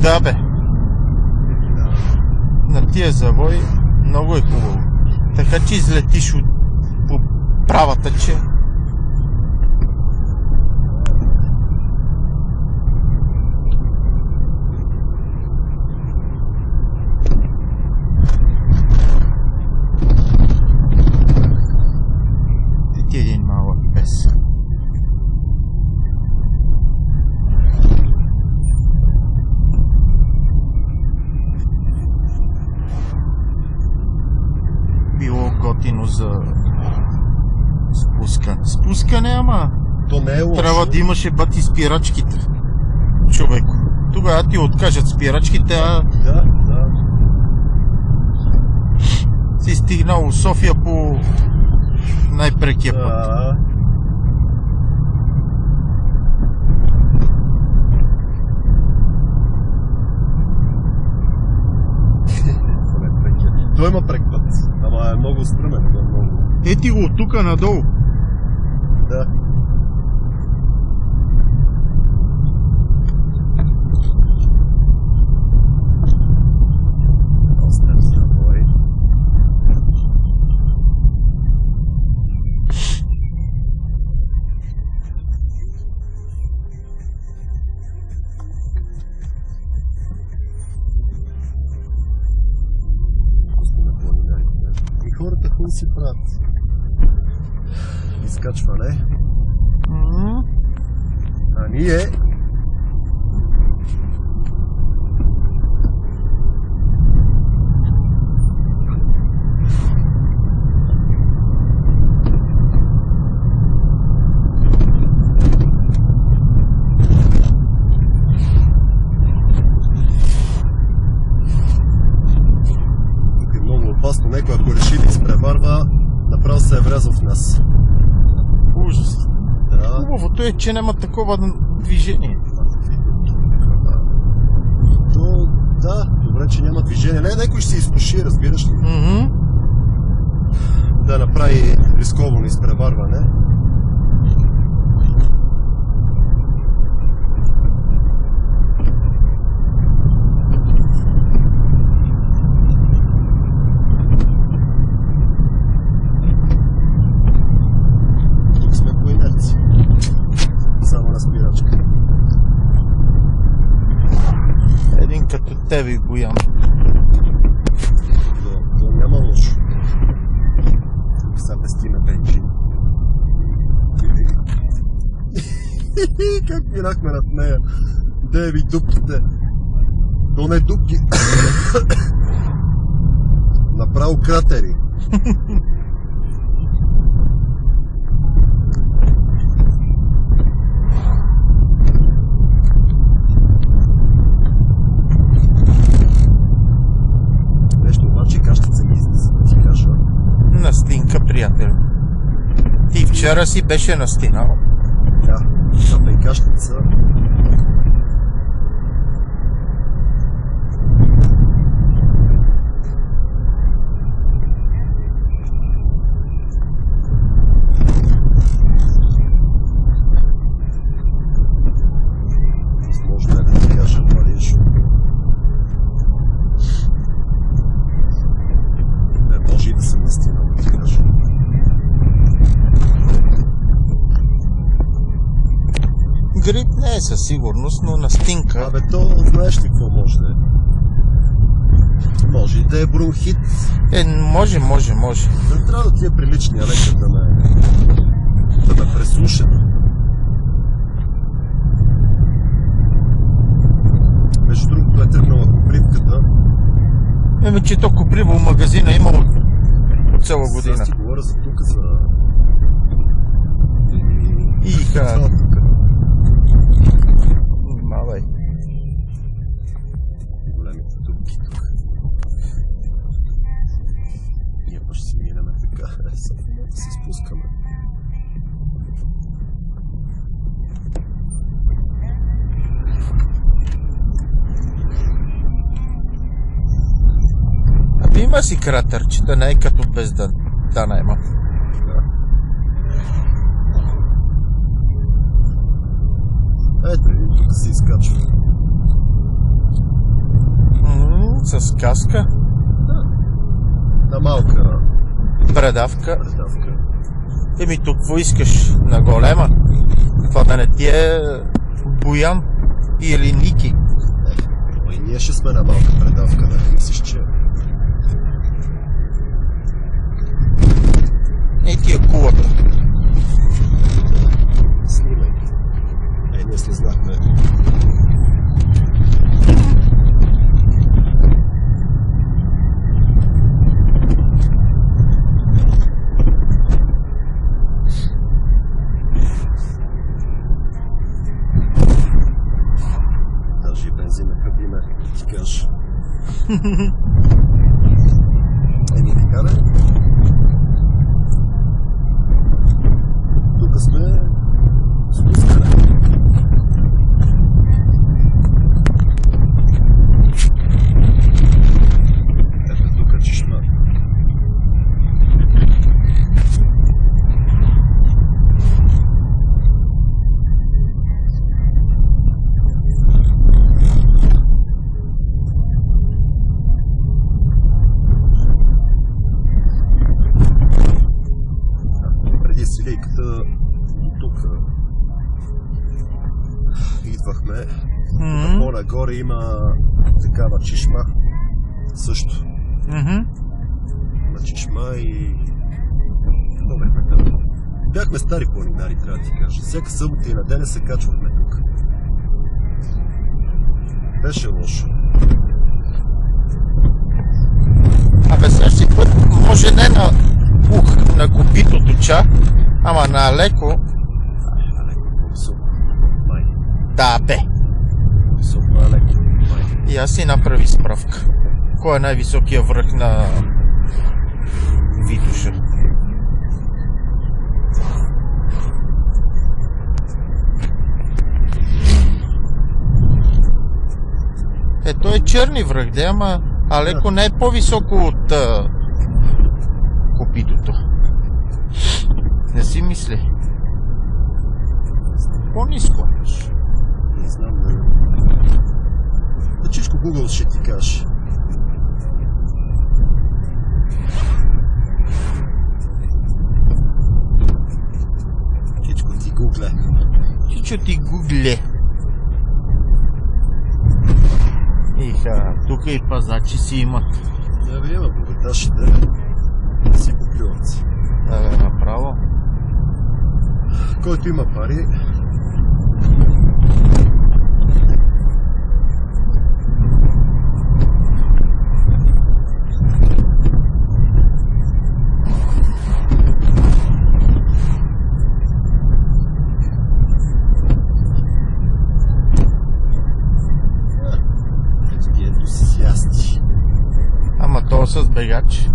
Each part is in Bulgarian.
Да, бе. На тия завои много е хубаво. Така че излетиш по правата, че... Ти един малък пес. Било готино за спускане. Спускане, ама то не е лошо. трябва да имаше бати спирачките. Човеко. Тогава ти откажат спирачките, а Да. си стигнал София по най-прекия път. Той има прек път, ама е много стръмен. Ети го от тука надолу. Да. И хората хубаво си правят изкачване. А ние опасно, някой ако реши да изпреварва, направо се е врязал в нас. Ужас. Да. Хубавото е, че няма такова движение. То, да, добре, че няма движение. Не, някой ще се изкуши, разбираш ли? Да направи рисковано изпреварване. Един като тебе, Боян. То няма лошо. Са пестина бенчин. Как минахме над нея? Де ви дупките? То не дупки. Направо кратери. Настинка, приятел. Ти вчера си беше настинал. Да, капа и каштица. Възможно е да ти кажа париж. Не може и да се настина, да ти кажа. Грип не е със сигурност, но настинка... Абе то, знаеш ли какво може да е? Може и да е бронхит. Може. Не трябва да ти е приличния лекар да ме преслуша. Между другото е тръгнала копривката. Че то коприво в магазина имало от цяла година. Сега ти говоря за тук, за... Иха. Малай. Големите дупки тук. Ние ще си минаме така, да се спускаме. Има си кратърчета, не е като без дана има. Ето, тук се изкачва. С каска. На малка Брадавка. предавка. Еми, тук какво искаш? На голема? Това да не ти е Боян или Ники? И ние ще сме на малка предавка, да мислиш, че... Ей ти е кулата. Снимай. Ние се знахме. Даже и бензина хабиме, ти кажа. Еми така не? Тук сме спускане. Ето тук е чешма. Преди Свилейката до тук идвахме. Тук по-нагоре има такава чешма. Също. Има чешма и... Какво бехме там? Бяхме стари планинари, трябва да ти кажа. Всяка събота и неделя се качвахме тук. Беше лошо. Абе, следващия път може не на на копитото ча, ама на леко. Леко по-високо. Май. Да, бе. Високо, леко. Май. И аз си направи справка. Кой е най-високия връх на Витоша? Той е черни връх, де, ама Алеко не е по-високо от копитото. Не си мисли. По-ниско. Не знам, да. Всичко Google ще ти каже. Всичко ти гугле. Чичо ти гугле. Иха, тук и пазачи си имат. Не бе, има поведашите. Си поклюват. Да бе, направо. Който има пари... Ама то с бегач.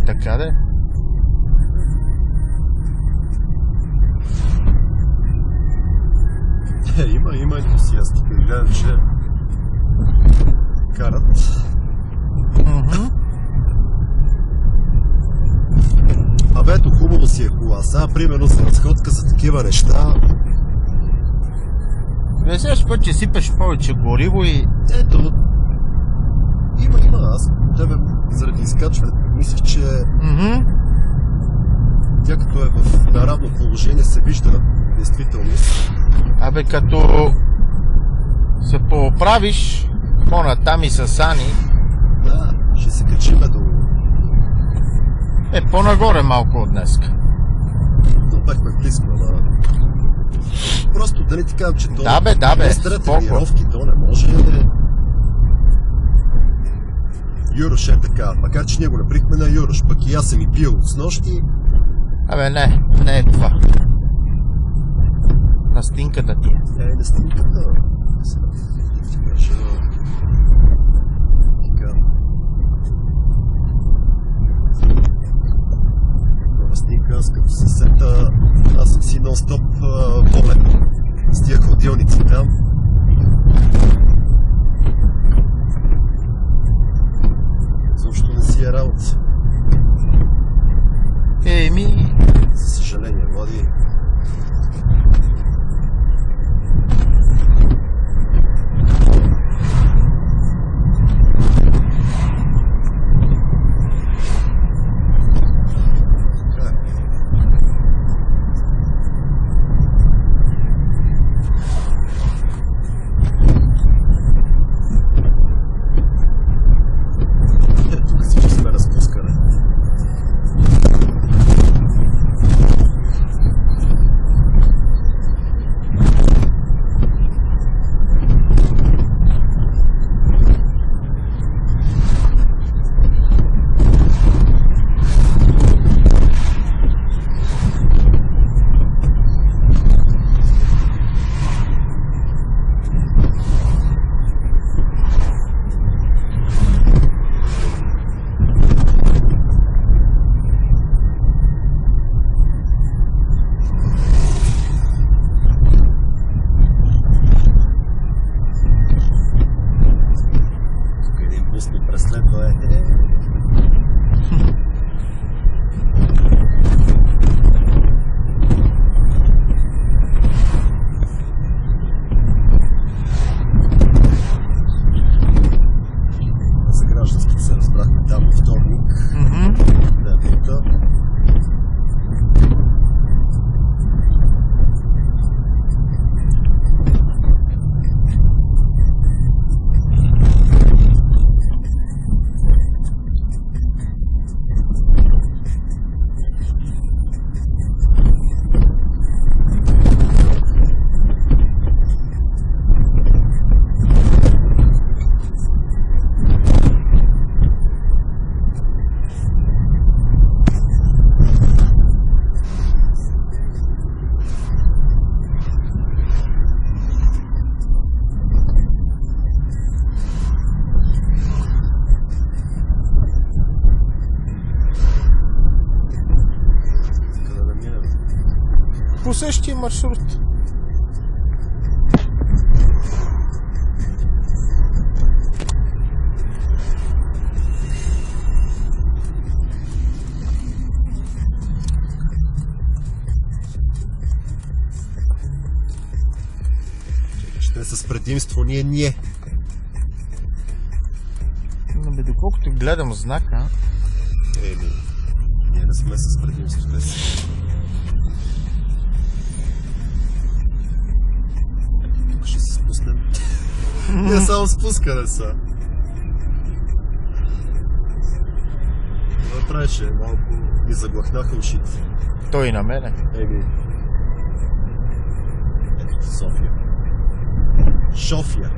Така де? Има ентусиасти. Гледам, че карат. Абе, ето хубаво си е кола. Сега, примерно, за разходка за такива неща. Не следващ път, че сипеш повече гориво и... Ето. Има. Аз тебе заради изкачването мислих, че тя като е в наравно положение се вижда действителност. Абе, като се поправиш по-натам и с Ани... Да, ще се качиме до... по-нагоре малко от днеска. Но пак ме близко, ама... Просто да не ти казвам, че то... Да бе, тренировки, то не може да... Юрош е така, макар че ние го наприхме на Юрош, пък и аз съм и пил с нощи. Абе, не е това. Настинката ти е. Настинката. Беше... Така... Настинка, аз като се сета, аз съм си нон-стоп болен. С тия ходилници там. по същия маршрут. Ще с предимство ние. Но бе, доколкото гледам знака... Ние не сме с предимство. Тук ще се спуснем. Ние само спускане са. Това правеше, малко ми заглъхнаха ушите. Той и на мене. София.